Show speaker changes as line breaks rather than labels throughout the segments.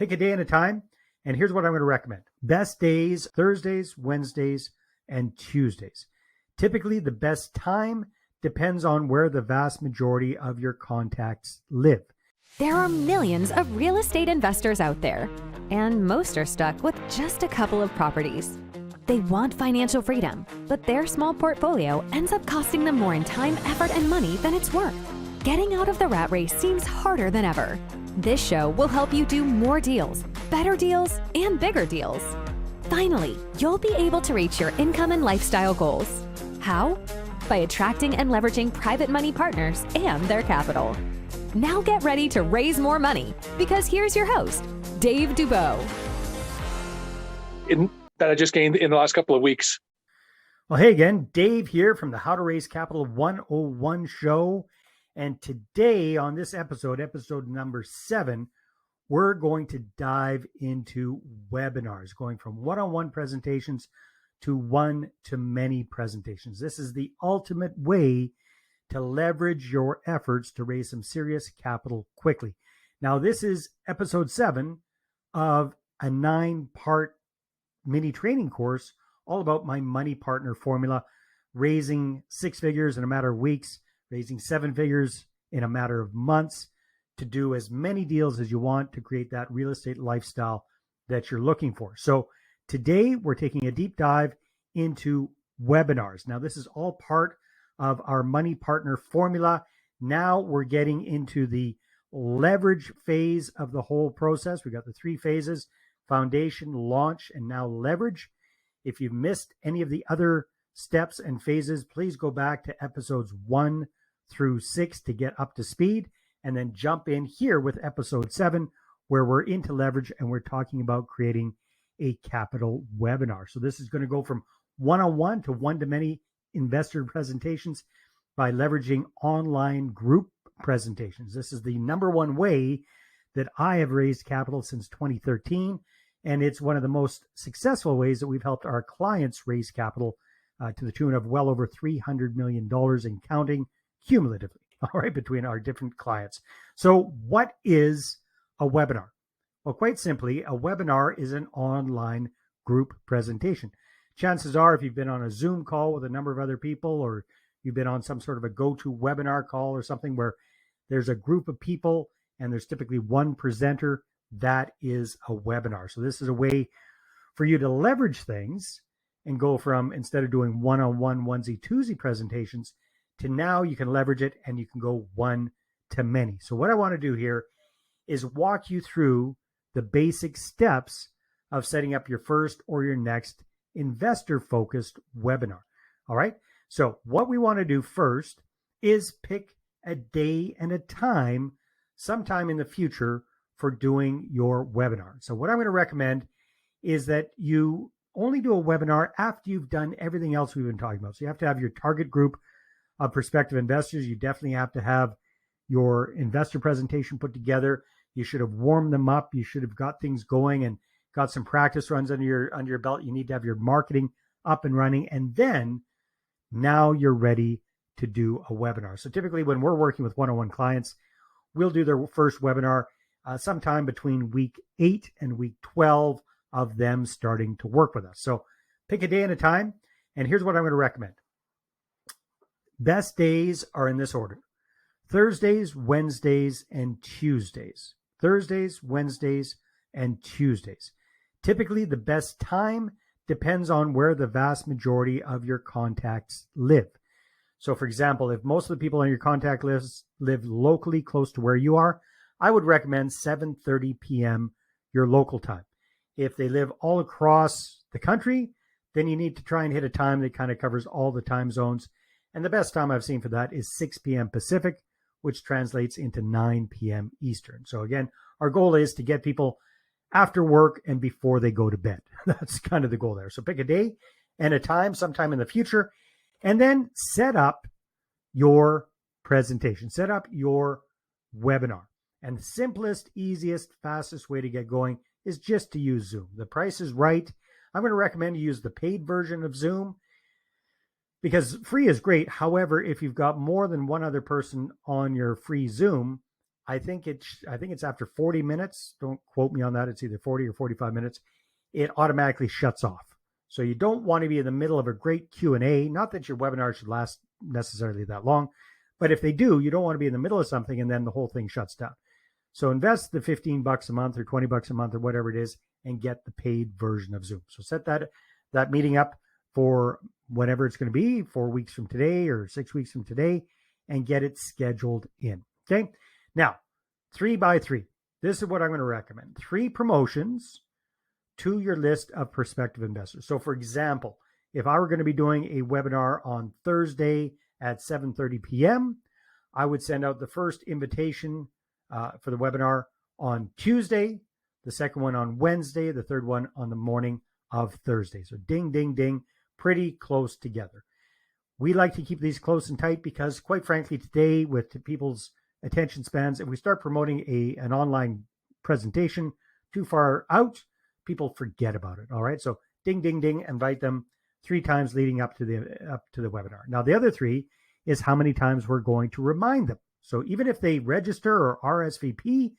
Pick a day and a time, and here's what I'm going to recommend. Best days, Thursdays, Wednesdays, and Tuesdays. Typically, the best time depends on where the vast majority of your contacts live.
There are millions of real estate investors out there, and most are stuck with just a couple of properties. They want financial freedom, but their small portfolio ends up costing them more in time, effort, and money than it's worth. Getting out of the rat race seems harder than ever. This show will help you do more deals, better deals, and bigger deals. Finally, you'll be able to reach your income and lifestyle goals. How? By attracting and leveraging private money partners and their capital. Now get ready to raise more money, because here's your host, Dave Dubeau.
That I just gained in the last couple of weeks.
Well, hey again, Dave here from the How to Raise Capital 101 show. And today on this episode number 7, we're going to dive into webinars, going from one-on-one presentations to one-to-many presentations. This is the ultimate way to leverage your efforts to raise some serious capital quickly. Now, this is episode 7 of a 9-part mini training course all about my money partner formula, raising 6 figures in a matter of weeks, raising 7 figures in a matter of months to do as many deals as you want to create that real estate lifestyle that you're looking for. So today we're taking a deep dive into webinars. Now, this is all part of our money partner formula. Now we're getting into the leverage phase of the whole process. We got the 3 phases: foundation, launch, and now leverage. If you've missed any of the other steps and phases, please go back to episodes 1 through 6 to get up to speed, and then jump in here with episode 7, where we're into leverage and we're talking about creating a capital webinar. So this is going to go from one-on-one to one-to-many investor presentations by leveraging online group presentations. This is the number one way that I have raised capital since 2013, and it's one of the most successful ways that we've helped our clients raise capital to the tune of well over $300 million and counting cumulatively, all right, between our different clients. So what is a webinar? Well, quite simply, a webinar is an online group presentation. Chances are, if you've been on a Zoom call with a number of other people, or you've been on some sort of a go-to-webinar call or something where there's a group of people and there's typically one presenter, that is a webinar. So this is a way for you to leverage things and go from, instead of doing one-on-one, onesie-twosie presentations, to now you can leverage it and you can go one to many. So what I want to do here is walk you through the basic steps of setting up your first or your next investor-focused webinar. All right. So what we want to do first is pick a day and a time sometime in the future for doing your webinar. So what I'm going to recommend is that you only do a webinar after you've done everything else we've been talking about. So you have to have your target group of prospective investors. You definitely have to have your investor presentation put together. You should have warmed them up. You should have got things going and got some practice runs under your belt. You need to have your marketing up and running, and then now you're ready to do a webinar. So typically when we're working with one-on-one clients, we'll do their first webinar sometime between week 8 and week 12 of them starting to work with us. So pick a day and a time, and here's what I'm going to recommend. Best days are in this order: Thursdays, Wednesdays, and Tuesdays. Thursdays, Wednesdays, and Tuesdays. Typically, the best time depends on where the vast majority of your contacts live. So, for example, if most of the people on your contact list live locally close to where you are, I would recommend 7:30 p.m. your local time. If they live all across the country, then you need to try and hit a time that kind of covers all the time zones. And the best time I've seen for that is 6 p.m. Pacific, which translates into 9 p.m. Eastern. So again, our goal is to get people after work and before they go to bed. That's kind of the goal there. So pick a day and a time sometime in the future, and then set up your presentation, set up your webinar. And the simplest, easiest, fastest way to get going is just to use Zoom. The price is right. I'm going to recommend you use the paid version of Zoom, because free is great. However, if you've got more than one other person on your free Zoom, I think it's after 40 minutes. Don't quote me on that. It's either 40 or 45 minutes. It automatically shuts off. So you don't want to be in the middle of a great Q&A. Not that your webinar should last necessarily that long, but if they do, you don't want to be in the middle of something and then the whole thing shuts down. So invest the $15 a month or $20 a month or whatever it is and get the paid version of Zoom. So set that meeting up for whenever it's going to be, 4 weeks from today or 6 weeks from today, and get it scheduled in. Okay. Now, 3x3. This is what I'm going to recommend. 3 promotions to your list of prospective investors. So for example, if I were going to be doing a webinar on Thursday at 7:30 p.m., I would send out the first invitation for the webinar on Tuesday, the second one on Wednesday, the third one on the morning of Thursday. So ding, ding, ding, pretty close together. We like to keep these close and tight because, quite frankly, today with people's attention spans, if we start promoting an online presentation too far out, people forget about it. All right. So ding, ding, ding, invite them 3 times leading up to the webinar. Now, the other 3 is how many times we're going to remind them. So even if they register or RSVP,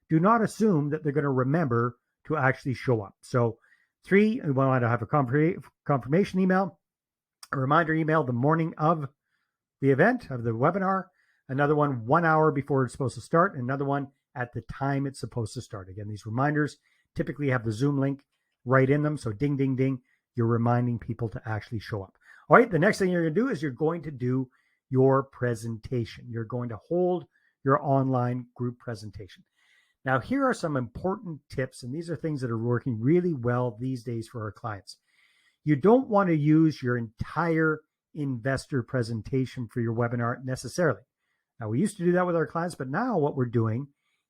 do not assume that they're going to remember to actually show up. So 3, we want to have a confirmation email, a reminder email the morning of the event, of the webinar, another one 1 hour before it's supposed to start, and another one at the time it's supposed to start. Again, these reminders typically have the Zoom link right in them. So ding, ding, ding, you're reminding people to actually show up. All right, the next thing you're going to do is you're going to do your presentation. You're going to hold your online group presentation. Now, here are some important tips, and these are things that are working really well these days for our clients. You don't want to use your entire investor presentation for your webinar necessarily. Now, we used to do that with our clients, but now what we're doing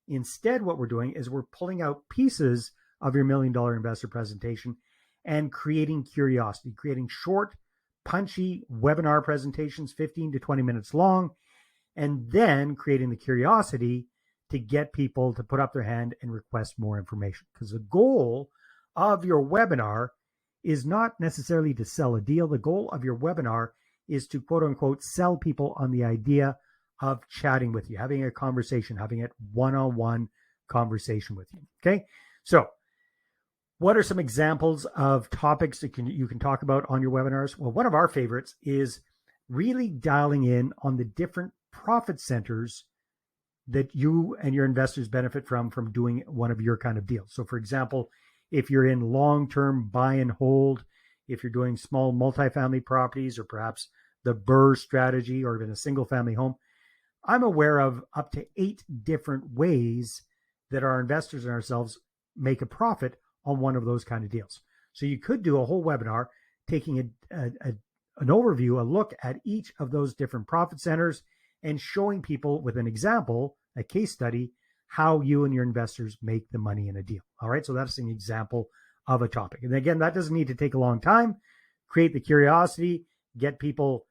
is we're pulling out pieces of your $1 million investor presentation and creating curiosity, creating short, punchy webinar presentations, 15 to 20 minutes long, and then creating the curiosity to get people to put up their hand and request more information. Because the goal of your webinar is not necessarily to sell a deal. The goal of your webinar is to, quote unquote, sell people on the idea of chatting with you, having a conversation, having a one-on-one conversation with you. Okay. So what are some examples of topics that you can talk about on your webinars? Well, one of our favorites is really dialing in on the different profit centers that you and your investors benefit from doing one of your kind of deals. So for example, if you're in long-term buy and hold, if you're doing small multifamily properties or perhaps the BRRRR strategy or even a single family home, I'm aware of up to 8 different ways that our investors and ourselves make a profit on one of those kind of deals. So you could do a whole webinar taking an overview, a look at each of those different profit centers and showing people with an example, a case study, how you and your investors make the money in a deal. All right, so that's an example of a topic. And again, that doesn't need to take a long time. Create the curiosity, get people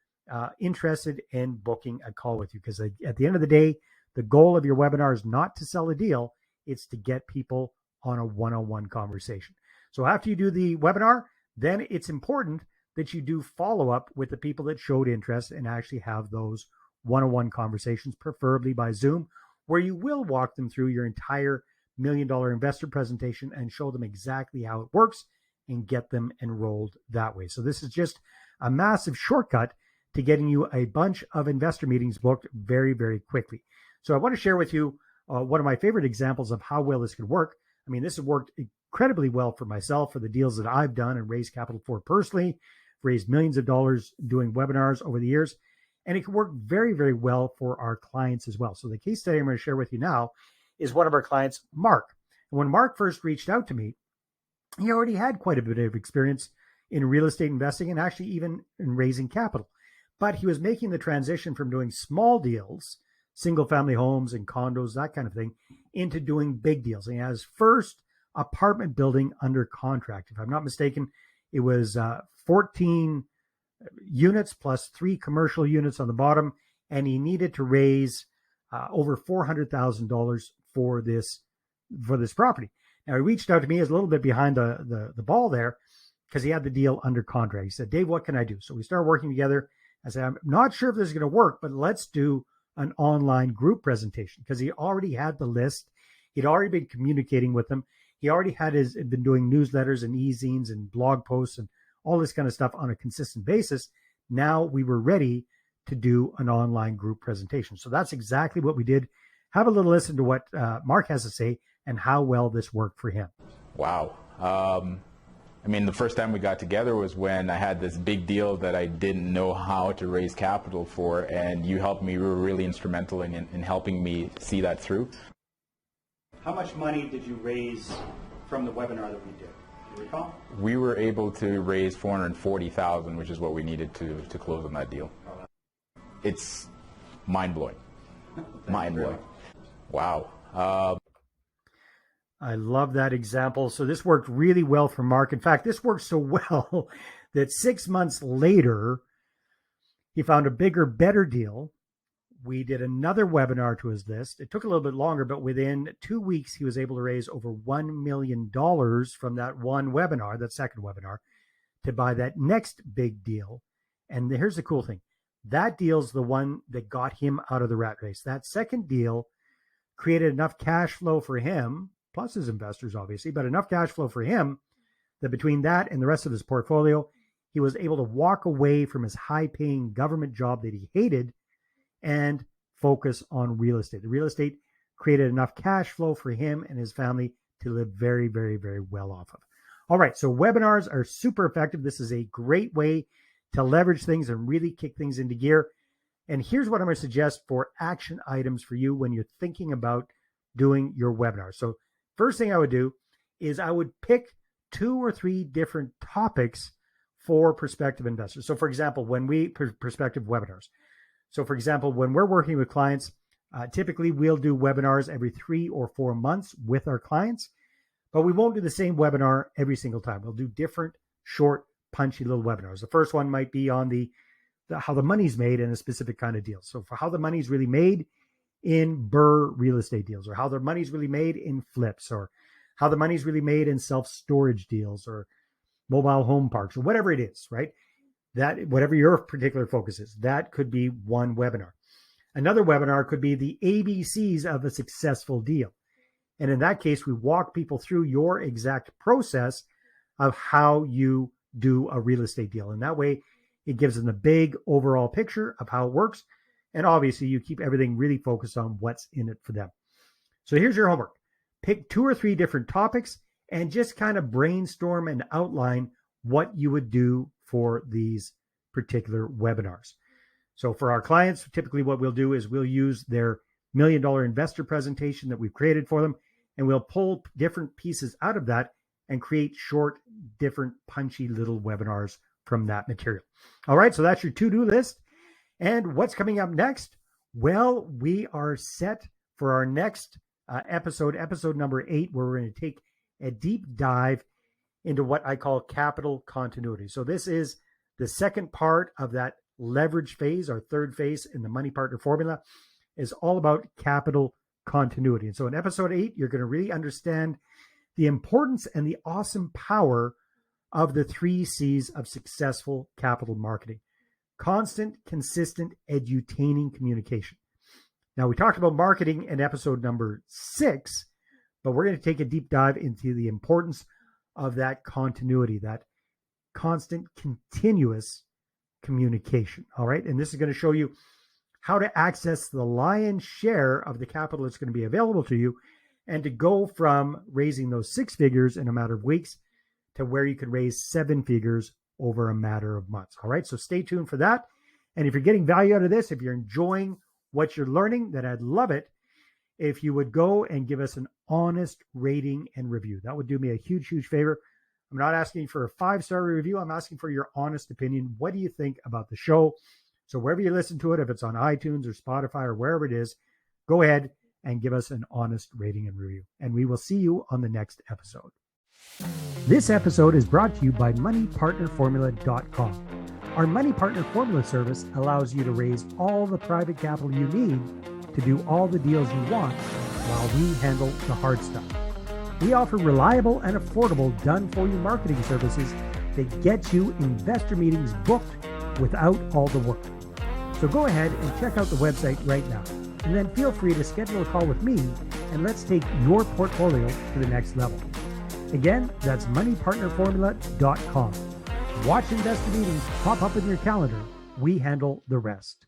interested in booking a call with you. Because at the end of the day, the goal of your webinar is not to sell a deal, it's to get people on a one-on-one conversation. So after you do the webinar, then it's important that you do follow-up with the people that showed interest and actually have those one-on-one conversations, preferably by Zoom, where you will walk them through your entire $1 million investor presentation and show them exactly how it works and get them enrolled that way. So this is just a massive shortcut to getting you a bunch of investor meetings booked very, very quickly. So I want to share with you one of my favorite examples of how well this could work. I mean, this has worked incredibly well for myself, for the deals that I've done and raised capital for personally, raised millions of dollars doing webinars over the years. And it can work very, very well for our clients as well. So the case study I'm going to share with you now is one of our clients, Mark. And when Mark first reached out to me, he already had quite a bit of experience in real estate investing and actually even in raising capital. But he was making the transition from doing small deals, single family homes and condos, that kind of thing, into doing big deals. And he has first apartment building under contract. If I'm not mistaken, it was 14 units plus 3 commercial units on the bottom. And he needed to raise over $400,000 for this property. Now, he reached out to me as a little bit behind the ball there because he had the deal under contract. He said, Dave, what can I do? So we started working together. I said, I'm not sure if this is going to work, but let's do an online group presentation because he already had the list. He'd already been communicating with them. He already been doing newsletters and e-zines and blog posts and all this kind of stuff on a consistent basis. Now we were ready to do an online group presentation. So that's exactly what we did. Have a little listen to what Mark has to say and how well this worked for him.
Wow. I mean, the first time we got together was when I had this big deal that I didn't know how to raise capital for, and you helped me. You were really instrumental in helping me see that through.
How much money did you raise from the webinar that we did? Do you recall?
We were able to raise $440,000, which is what we needed to close on that deal. It's mind-blowing. Mind-blowing. Wow.
I love that example. So this worked really well for Mark. In fact, this worked so well that 6 months later, he found a bigger, better deal. We did another webinar to his list. It took a little bit longer, but within 2 weeks, he was able to raise over $1 million from that one webinar, that second webinar, to buy that next big deal. And here's the cool thing. That deal's the one that got him out of the rat race. That second deal created enough cash flow for him, plus his investors, obviously, but enough cash flow for him that between that and the rest of his portfolio, he was able to walk away from his high-paying government job that he hated and focus on real estate. The real estate created enough cash flow for him and his family to live very, very, very well off of. All right, so webinars are super effective. This is a great way to leverage things and really kick things into gear. And here's what I'm going to suggest for action items for you when you're thinking about doing your webinar. So first thing I would do is I would pick 2 or 3 different topics for prospective investors. So for example, when we prospective webinars. So for example, when we're working with clients, typically we'll do webinars every 3 or 4 months with our clients, but we won't do the same webinar every single time. We'll do different, short, punchy little webinars. The first one might be on the how the money's made in a specific kind of deal. So for how the money's really made in BRRRR real estate deals, or how the money's really made in flips, or how the money's really made in self-storage deals or mobile home parks, or whatever it is, right? That whatever your particular focus is, that could be one webinar. Another webinar could be the ABCs of a successful deal. And in that case, we walk people through your exact process of how you do a real estate deal. And that way it gives them a big overall picture of how it works. And obviously you keep everything really focused on what's in it for them. So here's your homework. Pick 2 or 3 different topics and just kind of brainstorm and outline what you would do for these particular webinars. So for our clients, typically what we'll do is we'll use their $1 million investor presentation that we've created for them, and we'll pull different pieces out of that and create short, different, punchy little webinars from that material. All right, so that's your to-do list. And what's coming up next? Well, we are set for our next episode number 8, where we're going to take a deep dive into what I call capital continuity. So this is the second part of that leverage phase. Our third phase in the money partner formula is all about capital continuity. And so in episode 8, you're going to really understand the importance and the awesome power of the 3 C's of successful capital marketing: constant, consistent, edutaining communication. Now, we talked about marketing in episode number 6, but we're going to take a deep dive into the importance of that continuity, that constant, continuous communication. All right. And this is going to show you how to access the lion's share of the capital that's going to be available to you, and to go from raising those 6 figures in a matter of weeks to where you can raise 7 figures over a matter of months. All right. So stay tuned for that. And if you're getting value out of this, if you're enjoying what you're learning, then I'd love it if you would go and give us an honest rating and review. That would do me a huge, huge favor. I'm not asking for a 5-star review. I'm asking for your honest opinion. What do you think about the show? So wherever you listen to it, if it's on iTunes or Spotify or wherever it is, go ahead and give us an honest rating and review. And we will see you on the next episode. This episode is brought to you by MoneyPartnerFormula.com. Our Money Partner Formula service allows you to raise all the private capital you need to do all the deals you want, while we handle the hard stuff. We offer reliable and affordable done-for-you marketing services that get you investor meetings booked without all the work. So So go ahead and check out the website right now, and then feel free to schedule a call with me, and let's take your portfolio to the next level. Again, that's moneypartnerformula.com. Watch investor meetings pop up in your calendar. We handle the rest.